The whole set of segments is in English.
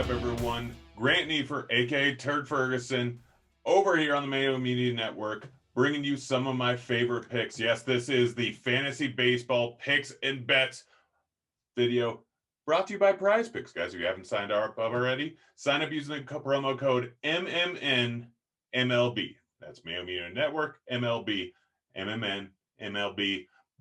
up, everyone? Grant Neiffer, aka Turd Ferguson, over here on the Mayo Media Network, bringing you some of my favorite picks. Yes, this is the Fantasy Baseball Picks and Bets video brought to you by Prize Picks. Guys, if you haven't signed up already, sign up using the promo code MMN That's Mayo Media Network, MLB, MMN.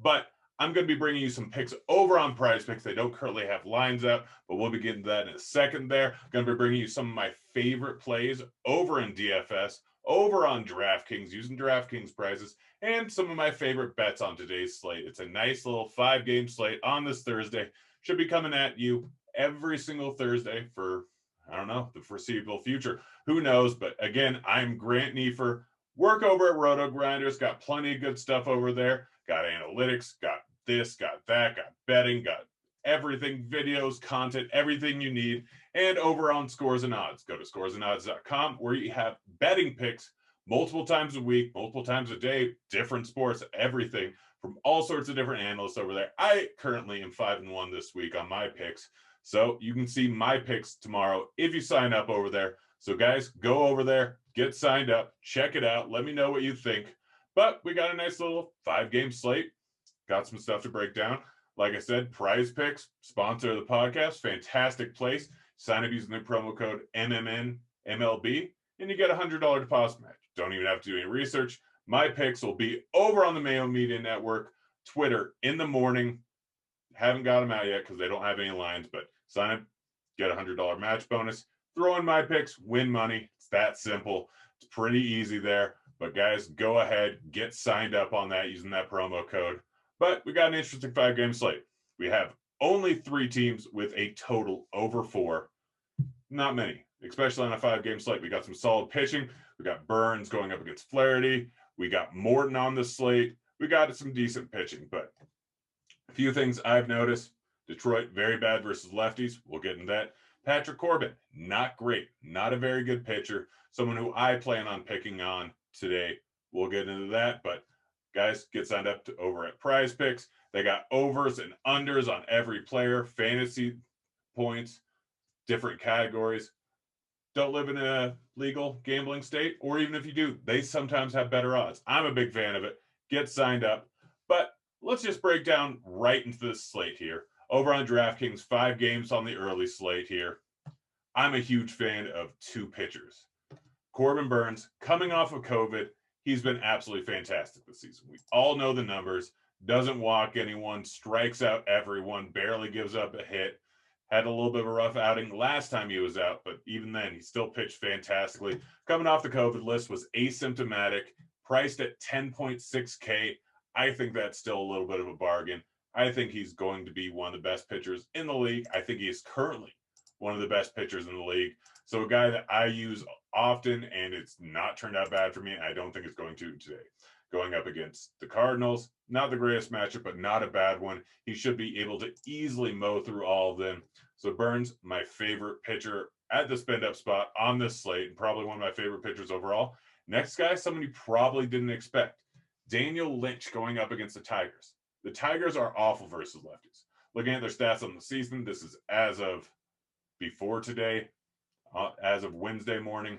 But I'm going to be bringing you some picks over on Prize Picks. They don't currently have lines up, but we'll be getting to that in a second there. I'm going to be bringing you some of my favorite plays over in DFS, over on DraftKings, using DraftKings prizes, and some of my favorite bets on today's slate. It's a nice little 5-game slate on this Thursday. Should be coming at you every single Thursday for, I don't know, the foreseeable future. Who knows? But again, I'm Grant Neiffer. Work over at Roto Grinders. Got plenty of good stuff over there. Got analytics, got this, got that, got betting, got everything, videos, content, everything you need. And over on Scores and Odds. Go to scoresandodds.com where you have betting picks multiple times a week, multiple times a day, different sports, everything from all sorts of different analysts over there. I currently am 5-1 this week on my picks. So you can see my picks tomorrow if you sign up over there. So guys, go over there, get signed up, check it out. Let me know what you think. But we got a nice little 5-game slate. Got some stuff to break down. Like I said, Prize Picks, sponsor of the podcast, fantastic place. Sign up using the promo code MMNMLB, and you get a $100 deposit match. Don't even have to do any research. My picks will be over on the Mayo Media Network, Twitter in the morning. Haven't got them out yet because they don't have any lines, but sign up, get a $100 match bonus. Throw in my picks, win money. It's that simple. It's pretty easy there. But guys, go ahead, get signed up on that using that promo code. But we got an interesting 5-game slate. We have only 3 teams with a total over 4. Not many, especially on a 5-game slate. We got some solid pitching. We got Burns going up against Flaherty. We got Morton on the slate. We got some decent pitching. But a few things I've noticed. Detroit, very bad versus lefties. We'll get into that. Patrick Corbin, not great. Not a very good pitcher. Someone who I plan on picking on today. We'll get into that. But guys, get signed up over at Prize Picks. They got overs and unders on every player, fantasy points, different categories. Don't live in a legal gambling state, or even if you do, they sometimes have better odds. I'm a big fan of it. Get signed up. But let's just break down right into this slate here. Over on DraftKings, 5 games on the early slate here. I'm a huge fan of 2 pitchers. Corbin Burns, coming off of COVID, he's been absolutely fantastic this season. We all know the numbers. Doesn't walk anyone, strikes out everyone, barely gives up a hit. Had a little bit of a rough outing last time he was out, but even then, he still pitched fantastically. Coming off the COVID list, was asymptomatic, priced at 10.6K. I think that's still a little bit of a bargain. I think he's going to be one of the best pitchers in the league. I think he is currently one of the best pitchers in the league. So a guy that I use often, and it's not turned out bad for me. I don't think it's going to today. Going up against the Cardinals, not the greatest matchup, but not a bad one. He should be able to easily mow through all of them. So Burns, my favorite pitcher at the spend-up spot on this slate, and probably one of my favorite pitchers overall. Next guy, someone you probably didn't expect. Daniel Lynch going up against the Tigers. The Tigers are awful versus lefties. Looking at their stats on the season, this is as of before today, as of Wednesday morning.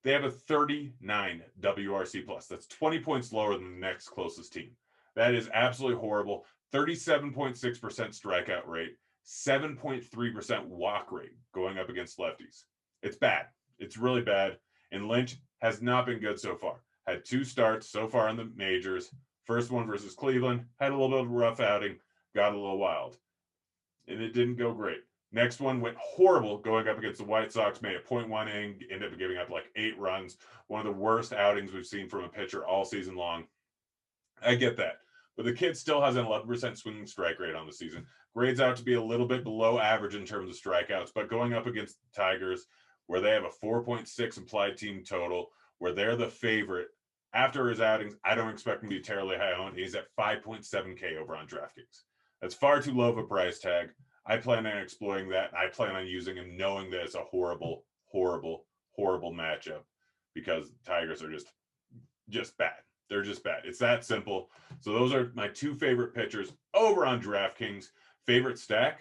They have a 39 WRC plus. That's 20 points lower than the next closest team. That is absolutely horrible. 37.6% strikeout rate, 7.3% walk rate going up against lefties. It's bad. It's really bad. And Lynch has not been good so far. Had 2 starts so far in the majors. First one versus Cleveland. Had a little bit of a rough outing. Got a little wild. And it didn't go great. Next one went horrible going up against the White Sox, made a .1 inning, ended up giving up like 8 runs. One of the worst outings we've seen from a pitcher all season long. I get that. But the kid still has an 11% swinging strike rate on the season. Grades out to be a little bit below average in terms of strikeouts, but going up against the Tigers, where they have a 4.6 implied team total, where they're the favorite, after his outings, I don't expect him to be terribly high owned. He's at 5.7K over on DraftKings. That's far too low of a price tag. I plan on exploiting that. I plan on using him knowing that it's a horrible, horrible, horrible matchup because the Tigers are just bad. They're just bad. It's that simple. So those are my 2 favorite pitchers over on DraftKings. Favorite stack,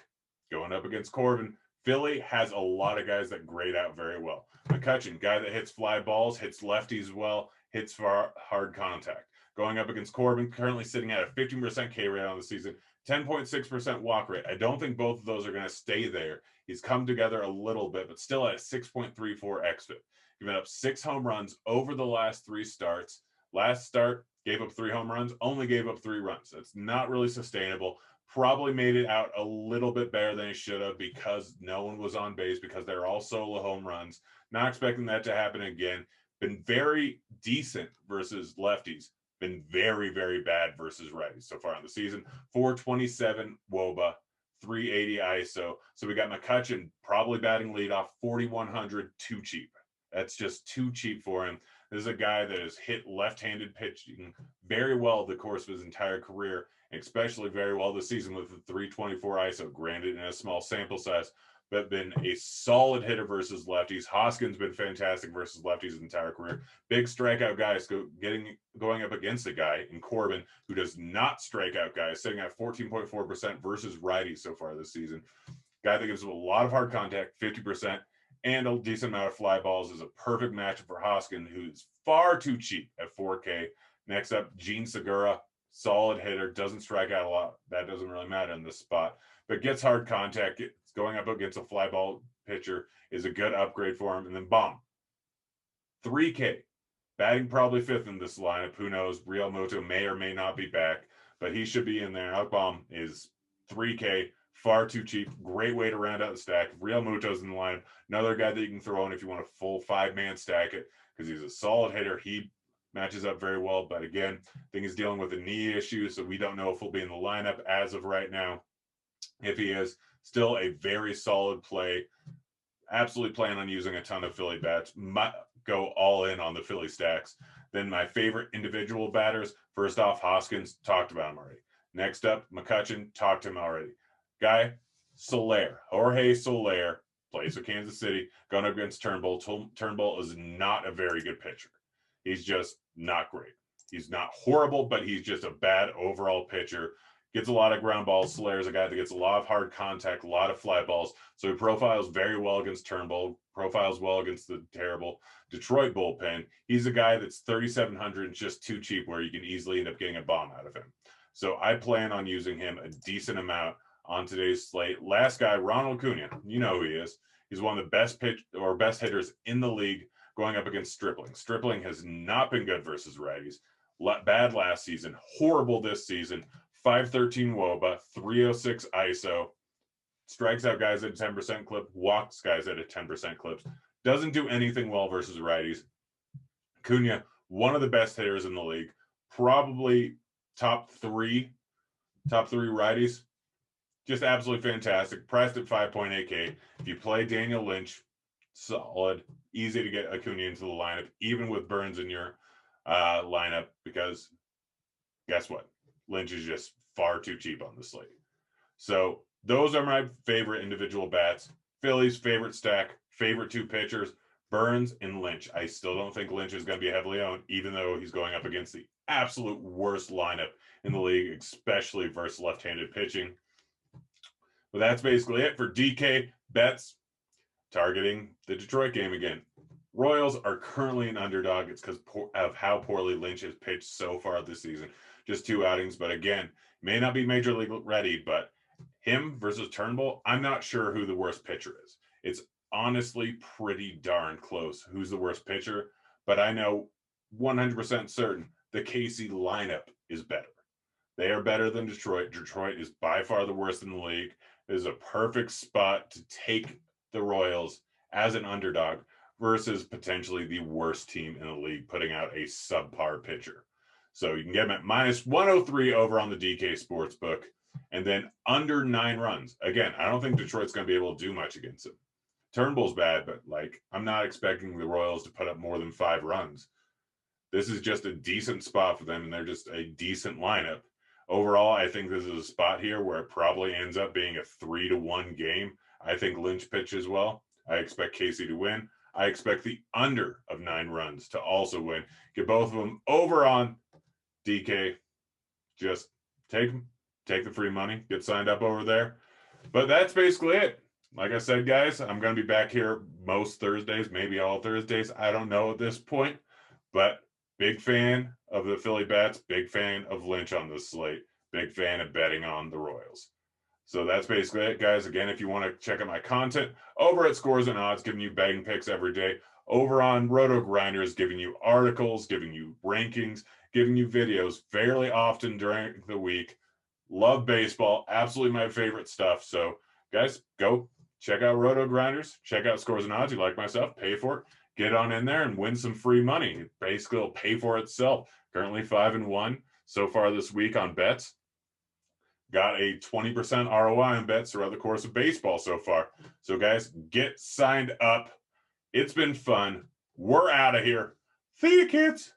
going up against Corbin. Philly has a lot of guys that grade out very well. McCutchen, guy that hits fly balls, hits lefties well, hits far hard contact. Going up against Corbin, currently sitting at a 15% K rate on the season, 10.6% walk rate. I don't think both of those are going to stay there. He's come together a little bit, but still at a 6.34 xFIP. Giving up 6 home runs over the last 3 starts. Last start, gave up 3 home runs, only gave up 3 runs. That's not really sustainable. Probably made it out a little bit better than he should have because no one was on base, because they're all solo home runs. Not expecting that to happen again. Been very decent versus lefties. Been very, very bad versus righties so far in the season. 427 WOBA, 380 ISO. So we got McCutchen probably batting leadoff, 4,100, too cheap. That's just too cheap for him. This is a guy that has hit left-handed pitching very well the course of his entire career, especially very well this season with the 324 ISO, granted in a small sample size, but been a solid hitter versus lefties. Hoskins been fantastic versus lefties his entire career. Big strikeout guys going up against a guy in Corbin who does not strike out guys, sitting at 14.4% versus righties so far this season. Guy that gives him a lot of hard contact, 50%, and a decent amount of fly balls is a perfect matchup for Hoskins, who's far too cheap at 4K. Next up, Gene Segura, solid hitter, doesn't strike out a lot. That doesn't really matter in this spot, but gets hard contact. Going up against a fly ball pitcher is a good upgrade for him. And then Bomb, 3K, batting probably 5th in this lineup. Who knows? Real Moto may or may not be back, but he should be in there. Alec Bomb is 3K, far too cheap. Great way to round out the stack. Real Muto's in the line. Another guy that you can throw in if you want a full 5-man stack it, because he's a solid hitter. He matches up very well, but again, I think he's dealing with a knee issue, so we don't know if he'll be in the lineup as of right now. If he is, still a very solid play. Absolutely plan on using a ton of Philly bats. Might go all in on the Philly stacks. Then my favorite individual batters, first off, Hoskins, talked about him already. Next up, McCutchen, talked to him already. Guy, Soler, Jorge Soler, plays for Kansas City, going up against Turnbull. Turnbull is not a very good pitcher. He's just not great. He's not horrible, but he's just a bad overall pitcher. Gets a lot of ground balls. Soler is a guy that gets a lot of hard contact, a lot of fly balls. So he profiles very well against Turnbull, profiles well against the terrible Detroit bullpen. He's a guy that's 3,700 and just too cheap, where you can easily end up getting a bomb out of him. So I plan on using him a decent amount on today's slate. Last guy, Ronald Acuna. You know who he is. He's one of the best hitters in the league, going up against Stripling. Stripling has not been good versus righties. Bad last season, horrible this season. 513 WOBA, 306 ISO, strikes out guys at a 10% clip, walks guys at a 10% clip. Doesn't do anything well versus righties. Acuna, one of the best hitters in the league, probably top three righties. Just absolutely fantastic. Priced at 5.8K. If you play Daniel Lynch, solid, easy to get Acuna into the lineup, even with Burns in your lineup, because guess what? Lynch is just far too cheap on the slate. So those are my favorite individual bats. Philly's favorite stack, favorite 2 pitchers, Burns and Lynch. I still don't think Lynch is going to be heavily owned, even though he's going up against the absolute worst lineup in the league, especially versus left-handed pitching. But that's basically it for DK bets targeting the Detroit game again. Royals are currently an underdog. It's because of how poorly Lynch has pitched so far this season. Just 2 outings, but again, may not be major league ready, but him versus Turnbull, I'm not sure who the worst pitcher is. It's honestly pretty darn close who's the worst pitcher, but I know 100% certain the KC lineup is better. They are better than Detroit. Detroit is by far the worst in the league. It is a perfect spot to take the Royals as an underdog versus potentially the worst team in the league putting out a subpar pitcher. So you can get them at -103 over on the DK Sportsbook, and then under 9 runs. Again, I don't think Detroit's going to be able to do much against him. Turnbull's bad, but I'm not expecting the Royals to put up more than 5 runs. This is just a decent spot for them, and they're just a decent lineup. Overall, I think this is a spot here where it probably ends up being a 3-1 game. I think Lynch pitches well. I expect Casey to win. I expect the under of 9 runs to also win. Get both of them over on DK. Just take the free money. Get signed up over there. But that's basically it. like I said, guys, I'm going to be back here most Thursdays, maybe all Thursdays. I don't know at this point, but big fan of the Philly bats, big fan of Lynch on this slate, big fan of betting on the Royals. So that's basically it, guys. Again, if you want to check out my content over at Scores and Odds, giving you betting picks every day, over on Roto Grinders, giving you articles, giving you rankings, giving you videos fairly often during the week. Love baseball, absolutely my favorite stuff. So, guys, go check out Roto Grinders, check out Scores and Odds. You like my stuff, pay for it, get on in there and win some free money. Basically, it'll pay for itself. Currently 5-1 so far this week on bets. Got a 20% ROI on bets throughout the course of baseball so far. So, guys, get signed up. It's been fun. We're out of here. See you, kids.